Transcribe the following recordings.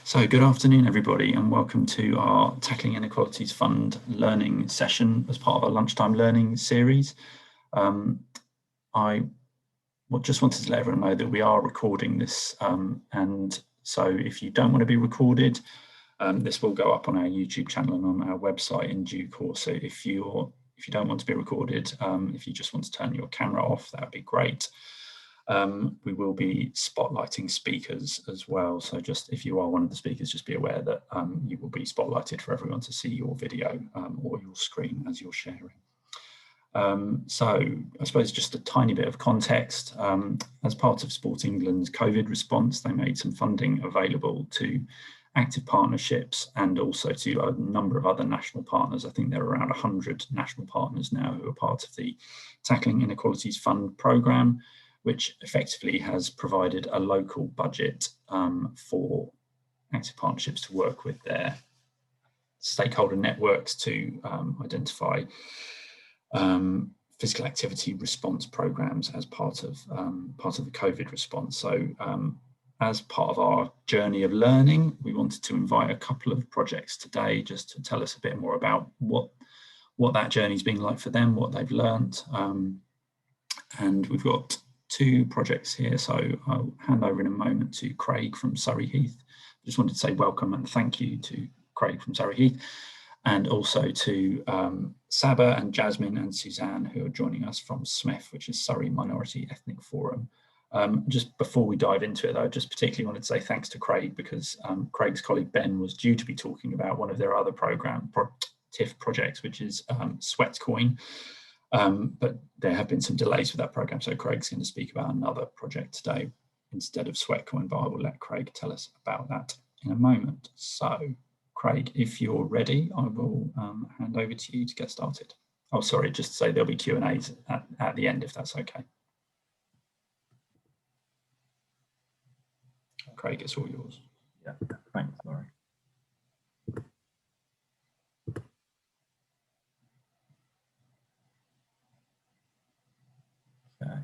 So good afternoon, everybody, and welcome to our Tackling Inequalities Fund learning session as part of our lunchtime learning series. I just wanted to let everyone know that we are recording this, and so if you don't want to be recorded, this will go up on our YouTube channel and on our website in due course. So if you don't want to be recorded, if you just want to turn your camera off, that would be great. We will be spotlighting speakers as well. So just if you are one of the speakers, just be aware that you will be spotlighted for everyone to see your video or your screen as you're sharing. So I suppose just a tiny bit of context. As part of Sport England's COVID response, they made some funding available to active partnerships and also to a number of other national partners. I think there are around 100 national partners now who are part of the Tackling Inequalities Fund programme, which effectively has provided a local budget for active partnerships to work with their stakeholder networks to identify physical activity response programs as part of the COVID response. So as part of our journey of learning, we wanted to invite a couple of projects today just to tell us a bit more about what that journey's been like for them, what they've learned. And we've got two projects here, so I'll hand over in a moment to Craig from Surrey Heath. I just wanted to say welcome and thank you to Craig from Surrey Heath, and also to Saba and Jasmine and Suzanne, who are joining us from SMEF, which is Surrey Minority Ethnic Forum. Just before we dive into it, though, I just particularly wanted to say thanks to Craig, because Craig's colleague Ben was due to be talking about one of their other TIF projects, which is Sweatcoin. But there have been some delays with that program, so Craig's going to speak about another project today instead of Sweatcoin, but I will let Craig tell us about that in a moment. So, Craig, if you're ready, I will hand over to you to get started. Oh, sorry, just to say there'll be Q&As at the end, if that's okay. Craig, it's all yours. Yeah, thanks, Laurie. Okay.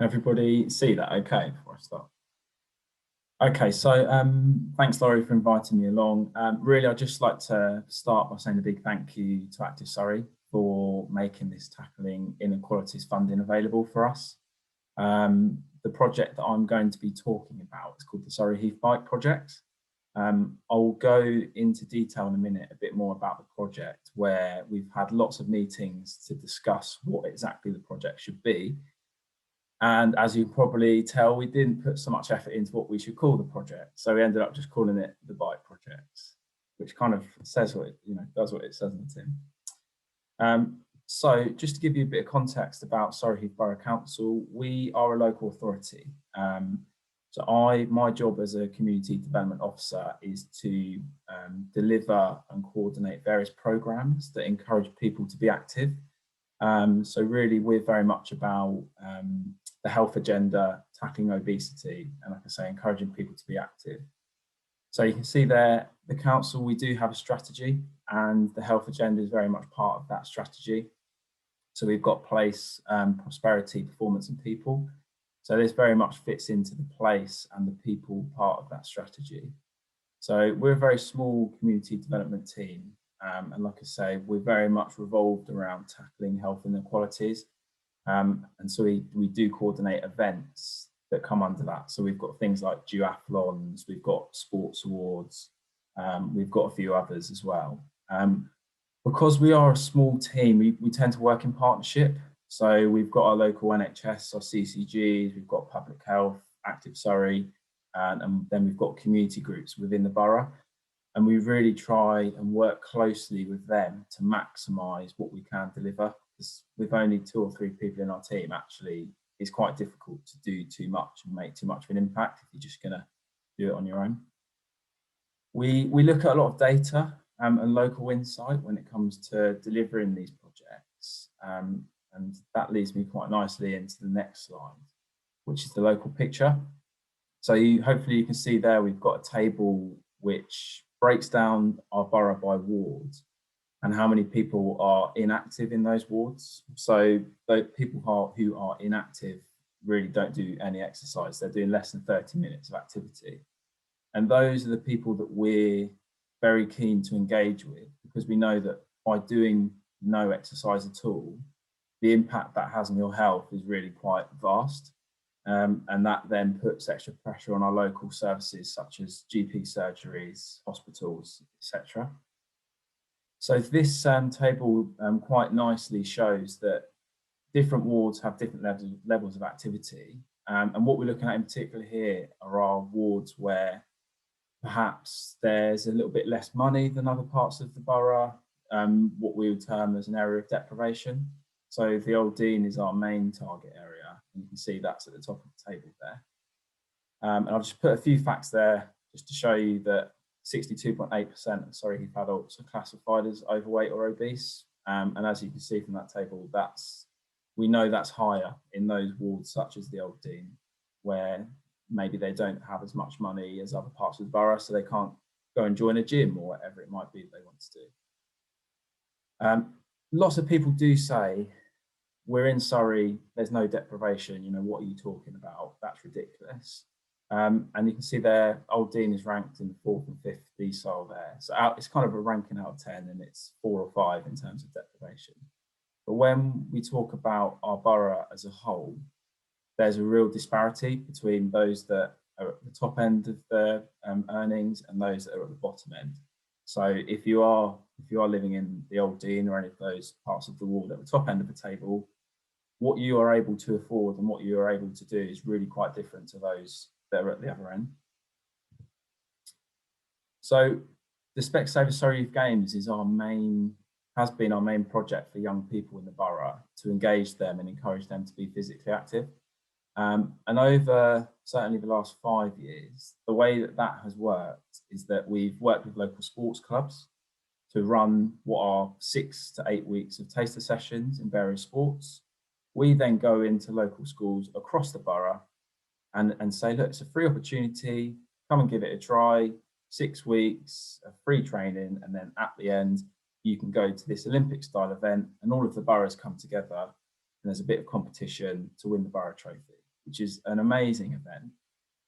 Everybody see that okay before I start? Okay, so thanks, Laurie, for inviting me along. Really, I'd just like to start by saying a big thank you to Active Surrey for making this Tackling Inequalities funding available for us. The project that I'm going to be talking about is called the Surrey Heath Bike Project. I'll go into detail in a minute a bit more about the project, where we've had lots of meetings to discuss what exactly the project should be. And as you probably tell, we didn't put so much effort into what we should call the project. So we ended up just calling it the Bike Project, which kind of says what it, does what it says in the tin. So just to give you a bit of context about Surrey Heath Borough Council, we are a local authority. So my job as a community development officer is to deliver and coordinate various programs that encourage people to be active. So really, we're very much about the health agenda, tackling obesity, and like I say, encouraging people to be active. So you can see there, the council, we do have a strategy, and the health agenda is very much part of that strategy. So we've got place, prosperity, performance, and people. So this very much fits into the place and the people part of that strategy. So we're a very small community development team. And like I say, we're very much revolved around tackling health inequalities. And so we do coordinate events that come under that. So we've got things like duathlons, we've got sports awards, we've got a few others as well. Because we are a small team, we tend to work in partnership. So we've got our local NHS, our CCGs, we've got public health, Active Surrey, and then we've got community groups within the borough. And we really try and work closely with them to maximise what we can deliver. Because with only 2 or 3 people in our team, actually, it's quite difficult to do too much and make too much of an impact if you're just going to do it on your own. We look at a lot of data and local insight when it comes to delivering these projects. And that leads me quite nicely into the next slide, which is the local picture. So hopefully you can see there, we've got a table which breaks down our borough by wards and how many people are inactive in those wards. So the people who are inactive, really don't do any exercise. They're doing less than 30 minutes of activity. And those are the people that we're very keen to engage with, because we know that by doing no exercise at all, the impact that has on your health is really quite vast. And that then puts extra pressure on our local services such as GP surgeries, hospitals, etc. So this table quite nicely shows that different wards have different levels of activity. And what we're looking at in particular here are our wards where perhaps there's a little bit less money than other parts of the borough, what we would term as an area of deprivation. So the Old Dean is our main target area. And you can see that's at the top of the table there. And I'll just put a few facts there just to show you that 62.8% of Surrey Heath adults are classified as overweight or obese. And as you can see from that table, we know that's higher in those wards such as the Old Dean, where maybe they don't have as much money as other parts of the borough, so they can't go and join a gym or whatever it might be that they want to do. Lots of people do say, we're in Surrey, there's no deprivation, you know, what are you talking about? That's ridiculous. And you can see there, Old Dean is ranked in the 4th and 5th decile there. So it's kind of a ranking out of 10, and it's 4 or 5 in terms of deprivation. But when we talk about our borough as a whole, there's a real disparity between those that are at the top end of the earnings and those that are at the bottom end. So if you are living in the Old Dean or any of those parts of the ward at the top end of the table, what you are able to afford and what you are able to do is really quite different to those that are at the other end. So the Specsavers Surrey Youth Games has been our main project for young people in the borough to engage them and encourage them to be physically active. And over certainly the last 5 years, the way that has worked is that we've worked with local sports clubs to run what are 6 to 8 weeks of taster sessions in various sports. We then go into local schools across the borough and say, look, it's a free opportunity, come and give it a try, 6 weeks of free training, and then at the end, you can go to this Olympic style event and all of the boroughs come together and there's a bit of competition to win the borough trophy, which is an amazing event.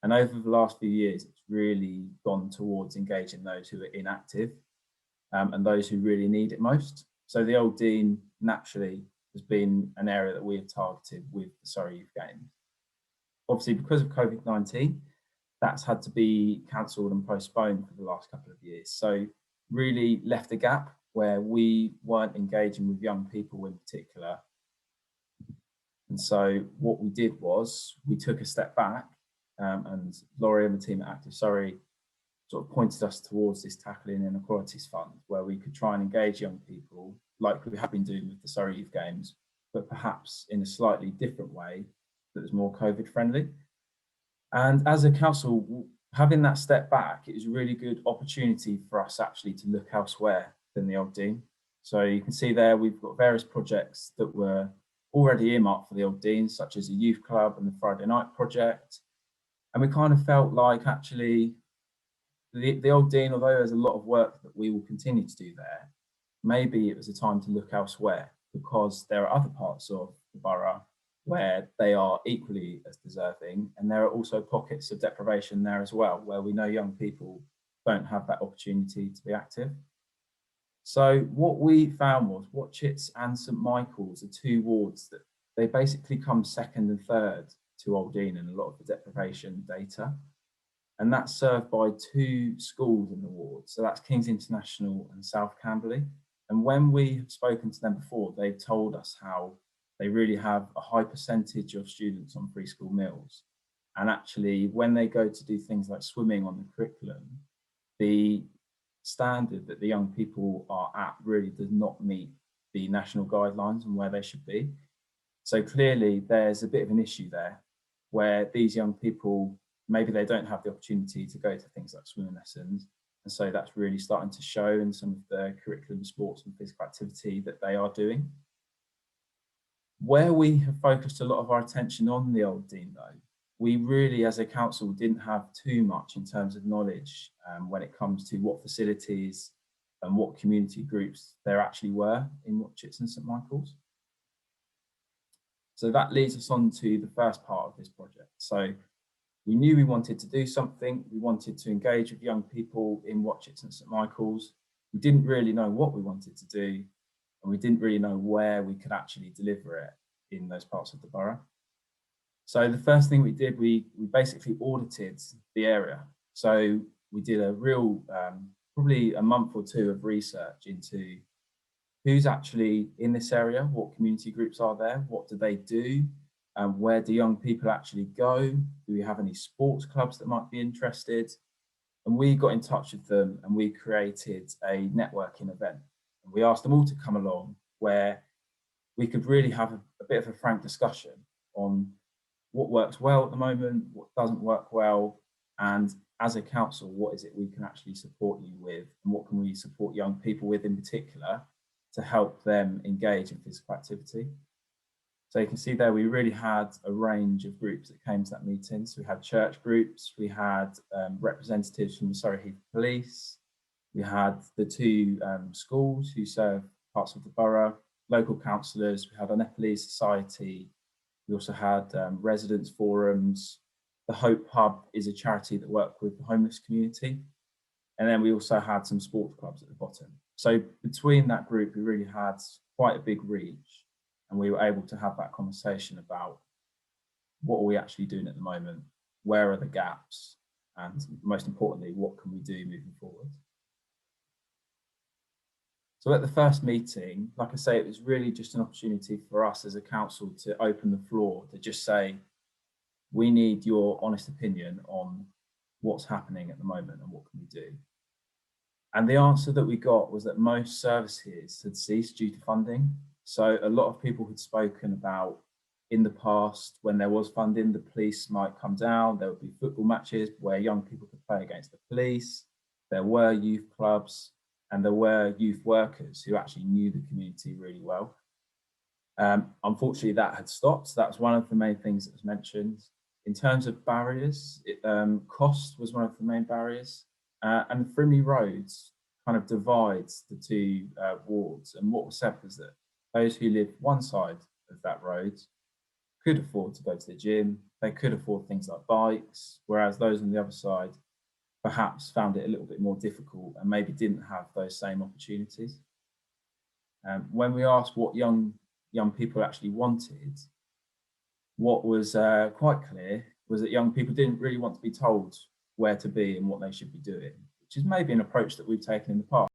And over the last few years, it's really gone towards engaging those who are inactive and those who really need it most. So the Old Dean naturally has been an area that we have targeted with the Surrey Youth Games. Obviously, because of COVID-19, that's had to be cancelled and postponed for the last couple of years. So really left a gap where we weren't engaging with young people in particular. And so what we did was we took a step back and Laurie and the team at Active Surrey sort of pointed us towards this Tackling Inequalities Fund, where we could try and engage young people like we have been doing with the Surrey Youth Games, but perhaps in a slightly different way that was more COVID friendly. And as a council, having that step back, it was a really good opportunity for us actually to look elsewhere than the Old Dean. So you can see there, we've got various projects that were already earmarked for the Old Dean, such as a youth club and the Friday night project. And we kind of felt like actually the Old Dean, although there's a lot of work that we will continue to do there, maybe it was a time to look elsewhere, because there are other parts of the borough where they are equally as deserving. And there are also pockets of deprivation there as well, where we know young people don't have that opportunity to be active. So what we found was Watchetts and St Michael's are 2 wards that they basically come second and third to Old Dean in a lot of the deprivation data. And that's served by 2 schools in the ward. So that's King's International and South Camberley. And when we have spoken to them before, they've told us how they really have a high percentage of students on free school meals. And actually, when they go to do things like swimming on the curriculum, the standard that the young people are at really does not meet the national guidelines and where they should be. So clearly there's a bit of an issue there where these young people, maybe they don't have the opportunity to go to things like swimming lessons. And so that's really starting to show in some of the curriculum, sports and physical activity that they are doing. Where we have focused a lot of our attention on the Old Dean though, we really as a council didn't have too much in terms of knowledge when it comes to what facilities and what community groups there actually were in Watchetts and St Michael's. So that leads us on to the first part of this project. So we knew we wanted to do something. We wanted to engage with young people in Watchet and St Michael's. We didn't really know what we wanted to do, and we didn't really know where we could actually deliver it in those parts of the borough. So the first thing we did, we basically audited the area. So we did a real, probably a month or two of research into who's actually in this area, what community groups are there, what do they do, where do young people actually go, do we have any sports clubs that might be interested? And we got in touch with them and we created a networking event. And we asked them all to come along where we could really have a bit of a frank discussion on what works well at the moment, what doesn't work well, and as a council, what is it we can actually support you with, and what can we support young people with in particular to help them engage in physical activity. So you can see there, we really had a range of groups that came to that meeting. So we had church groups, we had representatives from the Surrey Heath Police, we had the two schools who serve parts of the borough, local councillors, we had Inequalities Society, we also had residents forums. The Hope Hub is a charity that work with the homeless community. And then we also had some sports clubs at the bottom. So between that group, we really had quite a big reach, and we were able to have that conversation about what are we actually doing at the moment, where are the gaps, and most importantly, what can we do moving forward. So at the first meeting, like I say, it was really just an opportunity for us as a council to open the floor, to just say, we need your honest opinion on what's happening at the moment and what can we do. And the answer that we got was that most services had ceased due to funding. So a lot of people had spoken about in the past, when there was funding, the police might come down, there would be football matches where young people could play against the police. There were youth clubs and there were youth workers who actually knew the community really well. Unfortunately, that had stopped. So that was one of the main things that was mentioned. In terms of barriers, cost was one of the main barriers. And Frimley Roads kind of divides the two wards. And what was said was that those who live one side of that road could afford to go to the gym, they could afford things like bikes, whereas those on the other side perhaps found it a little bit more difficult and maybe didn't have those same opportunities. When we asked what young people actually wanted, what was quite clear was that young people didn't really want to be told where to be and what they should be doing, which is maybe an approach that we've taken in the past.